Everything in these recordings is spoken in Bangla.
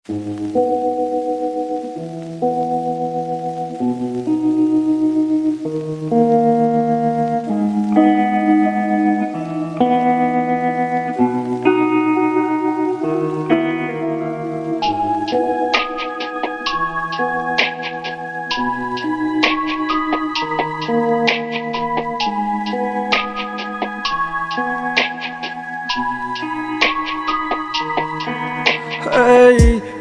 এই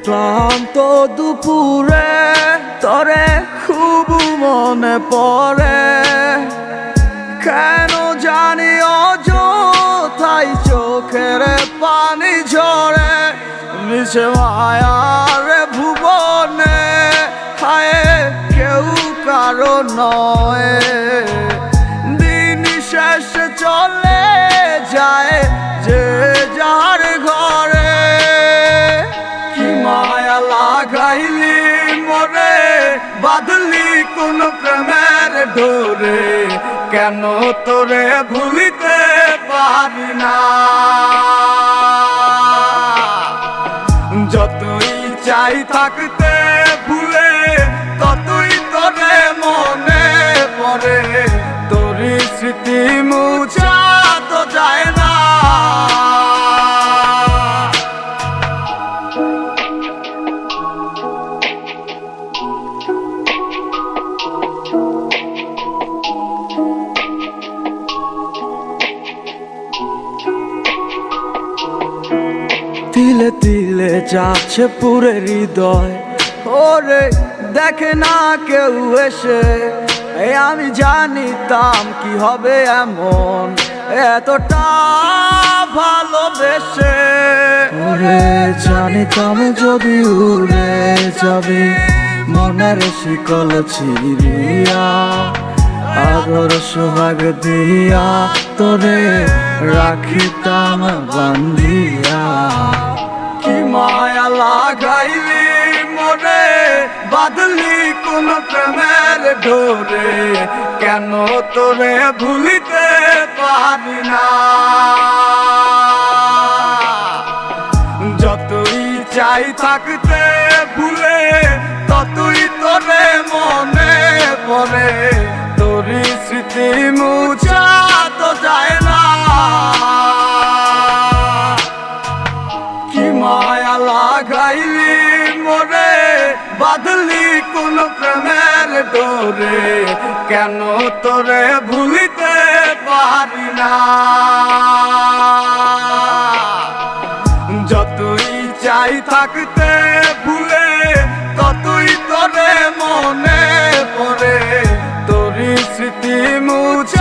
ক্লান্ত দুপুরে তরে খুব মনে পড়ে, কেন জানি অযথাই চোখের পানি ঝরে। মিছে মায়ার ভুবনে হায় কেউ কারো নয়, দিন শেষে চলে যায় যে যার ঘরে। কি মায়া লাগাইলি মরে, বাঁধলি কোন প্রেমের ডোরে, কেন তোরে ভুলিতে পারি না। যতই চাই থাকতে ভুলে, ততই তোরে মনে পড়ে, তোরই স্মৃতি মুছা তো যায় না। তিলে তিলে যাচ্ছে পুরে হৃদয়, ওরে দেখে না কেউ এসে। আমি জানিতাম কি হবে এমন, এতটা ভালোবেসে। ওরে জানিতাম যদি উড়ে যাবি মনের শিকল ছিড়িয়া, আদর সোহাগ দিয়া তোরে রাখিতাম বান্ধিয়া। কি মায়া লাগাইলি মরে, বাঁধলি কোন প্রেমের ডোরে, কেন তোরে ভুলিতে পারি না। যতই চাই থাকতে ভুলে, ততই তোরে মনে পড়ে, তোরই স্মৃতি মুছা তো যায় না। কি মায়া লাগাইলি মরে, বাঁধলি কোন প্রেমের ডোরে, কেন তোরে ভুলিতে পারি না। যতই চাই থাকতে ভুলে, ততই তোরে মনে পড়ে, তোরই স্মৃতি মুছা